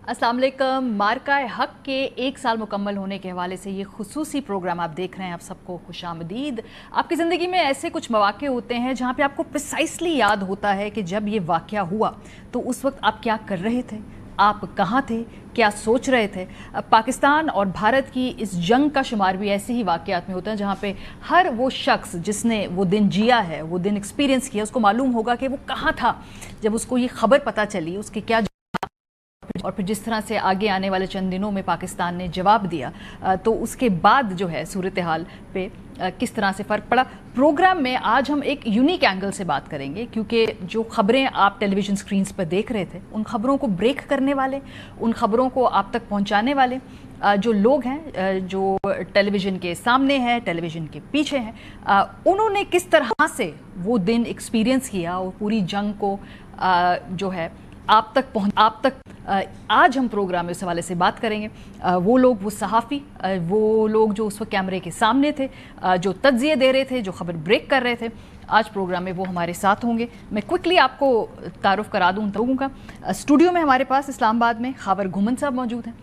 अस्सलाम वालेकुम। मार्का हक के 1 साल मुकम्मल होने के हवाले से ये खुसूसी प्रोग्राम आप देख रहे हैं। आप सबको खुशामदीद। आपकी ज़िंदगी में ऐसे कुछ मौक़े होते हैं जहाँ पे आपको प्रिसाइसली याद होता है कि जब ये वाक़या हुआ तो उस वक्त आप क्या कर रहे थे, आप कहाँ थे, क्या सोच रहे थे। पाकिस्तान और भारत की इस जंग का शुमार भी ऐसे ही वाक़यात में होता है जहाँ पे हर वो शख्स जिसने वो दिन जिया है, वो दिन एक्सपीरियंस किया, उसको मालूम होगा कि वो कहाँ था जब उसको ये ख़बर पता चली, उसके क्या और फिर जिस तरह से आगे आने वाले चंद दिनों में पाकिस्तान ने जवाब दिया तो उसके बाद जो है सूरत हाल पे किस तरह से फ़र्क पड़ा। प्रोग्राम में आज हम एक यूनिक एंगल से बात करेंगे क्योंकि जो ख़बरें आप टेलीविज़न स्क्रीन्स पर देख रहे थे उन ख़बरों को ब्रेक करने वाले, उन ख़बरों को आप तक पहुंचाने वाले जो लोग हैं, जो टेलीविज़न के सामने हैं, टेलीविज़न के पीछे हैं, उन्होंने किस तरह से वो दिन एक्सपीरियंस किया और पूरी जंग को जो है आप तक आज हम प्रोग्राम में इस हवाले से बात करेंगे। वो लोग, वो सहाफ़ी, वो लोग जो उस वक्त कैमरे के सामने थे, जो तज्ज़िये दे रहे थे, जो ख़बर ब्रेक कर रहे थे, आज प्रोग्राम में वो हमारे साथ होंगे। मैं क्विकली आपको तारुफ़ करा दूँ लोगों का। स्टूडियो में हमारे पास इस्लामाबाद में खावर घुमन साहब मौजूद हैं,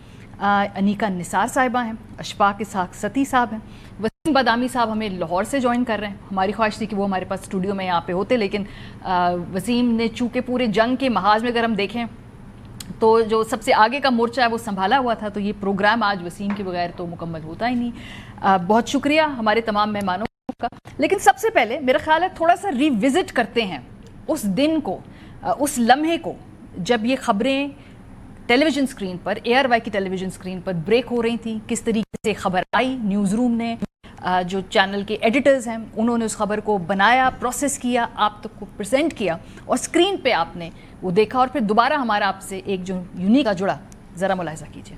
अनीका निसार साहिबा हैं, अशफाक इसहाक सती साहब हैं, वसीम बदामी साहब हमें लाहौर से ज्वाइन कर रहे हैं। हमारी ख्वाहिश थी कि वो हमारे पास स्टूडियो में यहाँ पे होते, लेकिन वसीम ने चूँकि पूरे जंग के महाज में अगर हम देखें तो जो सबसे आगे का मोर्चा है वो संभाला हुआ था, तो ये प्रोग्राम आज वसीम के बगैर तो मुकम्मल होता ही नहीं। बहुत शुक्रिया हमारे तमाम मेहमानों का। लेकिन सबसे पहले मेरा ख्याल है थोड़ा सा रिविज़िट करते हैं उस दिन को, उस लम्हे को जब ये ख़बरें टेलीविज़न स्क्रीन पर, ARY की टेलीविज़न स्क्रीन पर ब्रेक हो रही थी। किस तरीके से ख़बर आई, न्यूज़ रूम ने, जो चैनल के एडिटर्स हैं उन्होंने उस खबर को बनाया, प्रोसेस किया, आप तक को प्रेजेंट किया और स्क्रीन पे आपने वो देखा और फिर दोबारा हमारा आपसे एक जो यूनिक का जुड़ा, ज़रा मुलाहिज़ा कीजिए।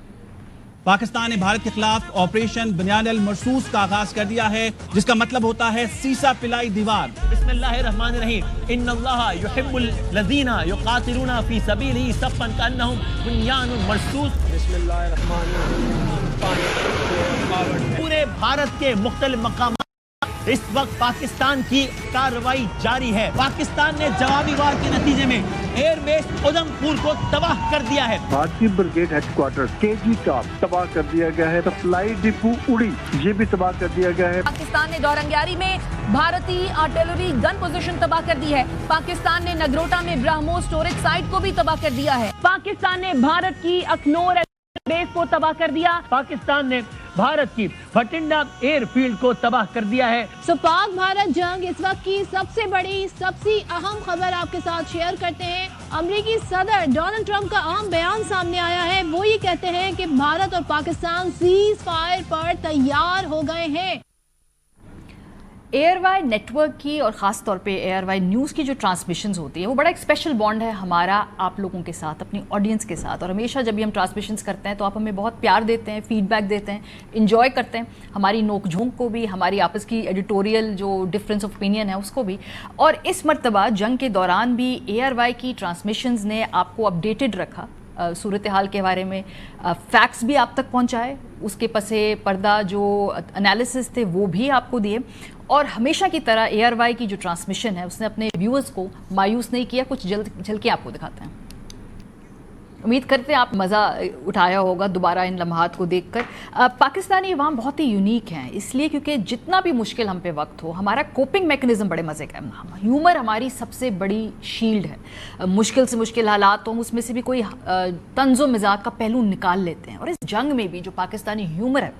पाकिस्तान ने भारत के खिलाफ ऑपरेशन बुनियाद अल मरसूस का आगाज कर दिया है, जिसका मतलब होता है सीसा पिलाई दीवार। बिस्मिल्लाहिर्रहमानिर्रहीम। इन्नल्लाह युहिब्बुल लज़ीना युक़ातिलूना फ़ी सबीलिही सफ़्फ़न कअन्नहुम बुनियानुन मरसूस। बिस्मिल्लाहिर्रहमानिर्रहीम। पूरे भारत के मुख्तलिफ मकाम इस वक्त पाकिस्तान की कार्रवाई जारी है। पाकिस्तान ने जवाबी वार के नतीजे में एयरबेस उधमपुर को तबाह कर दिया है। भारतीय ब्रिगेड हेडक्वार्टर KG टॉप तबाह कर दिया गया है। फ्लाई डिपो उड़ी, ये भी तबाह कर दिया गया है। पाकिस्तान ने दौरंगियारी में भारतीय आर्टिलरी गन पोजीशन तबाह कर दी है। पाकिस्तान ने नगरोटा में ब्रह्मो स्टोरेज साइट को भी तबाह कर दिया है। पाकिस्तान ने भारत की अखनौर बेस को तबाह कर दिया। पाकिस्तान ने भारत की भटिंडा एयरफील्ड को तबाह कर दिया है। पाक भारत जंग इस वक्त की सबसे बड़ी, सबसे अहम खबर आपके साथ शेयर करते हैं। अमेरिकी सदर डोनाल्ड ट्रंप का अहम बयान सामने आया है। वो ये कहते हैं कि भारत और पाकिस्तान सीज फायर पर तैयार हो गए हैं। ARY नेटवर्क की और ख़ास तौर पे ARY न्यूज़ की जो ट्रांसमिशंस होती है वो बड़ा एक स्पेशल बॉन्ड है हमारा आप लोगों के साथ, अपनी ऑडियंस के साथ। और हमेशा जब भी हम ट्रांसमिशंस करते हैं तो आप हमें बहुत प्यार देते हैं, फीडबैक देते हैं, इंजॉय करते हैं हमारी नोक झोंक को भी, हमारी आपस की एडिटोरियल जो डिफरेंस ऑफ ओपिनियन है उसको भी। और इस मरतबा जंग के दौरान भी ARY की ट्रांसमिशंस ने आपको अपडेटेड रखा, सूरत हाल के बारे में फैक्ट्स भी आप तक पहुंचाए, उसके पसे पर्दा जो एनालिसिस थे वो भी आपको दिए। और हमेशा की तरह ARY की जो ट्रांसमिशन है उसने अपने व्यूअर्स को मायूस नहीं किया। कुछ झलके आपको दिखाते हैं। उम्मीद करते हैं आप मज़ा उठाया होगा दोबारा इन लम्हात को देखकर। पाकिस्तानी अवाम बहुत ही यूनिक हैं इसलिए क्योंकि जितना भी मुश्किल हम पे वक्त हो, हमारा कोपिंग मैकेनिज़्म बड़े मज़े का है। ह्यूमर हमारी सबसे बड़ी शील्ड है। मुश्किल से मुश्किल हालात हो उसमें से भी कोई तंज़ो मिजाज का पहलू निकाल लेते हैं। और इस जंग में भी जो पाकिस्तानी ह्यूमर है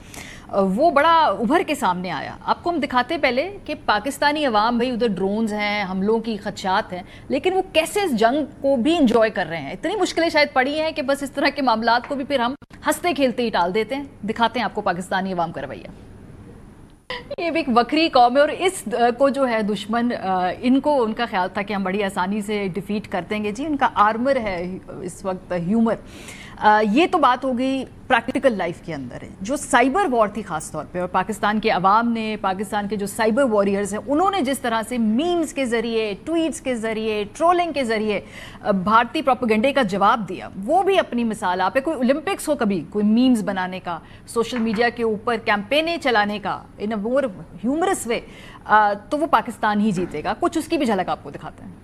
वो बड़ा उभर के सामने आया। आपको हम दिखाते पहले कि पाकिस्तानी अवाम, भाई उधर ड्रोन्स हैं, हमलों की खदशात हैं, लेकिन वो कैसे इस जंग को भी इंजॉय कर रहे हैं। इतनी मुश्किलें शायद पड़ी हैं कि बस इस तरह के मामलात को भी फिर हम हंसते खेलते ही टाल देते हैं। दिखाते हैं आपको पाकिस्तानी अवाम का रवैया। ये भी एक वक्री कौम है और इस को जो है दुश्मन, इनको उनका ख्याल था कि हम बड़ी आसानी से डिफीट कर देंगे। जी उनका आर्मर है इस वक्त ह्यूमर। ये तो बात हो गई प्रैक्टिकल लाइफ के अंदर है। जो साइबर वॉर थी ख़ास तौर पे, और पाकिस्तान के अवाम ने, पाकिस्तान के जो साइबर वॉरियर्स हैं उन्होंने जिस तरह से मीम्स के ज़रिए, ट्वीट्स के ज़रिए, ट्रोलिंग के ज़रिए भारतीय प्रोपेगेंडे का जवाब दिया, वो भी अपनी मिसाल आप है। कोई ओलंपिक्स हो कभी, कोई मीम्स बनाने का, सोशल मीडिया के ऊपर कैंपेनें चलाने का इन अ मोर ह्यूमरस वे, तो वो पाकिस्तान ही जीतेगा। कुछ उसकी भी झलक आपको दिखाते हैं।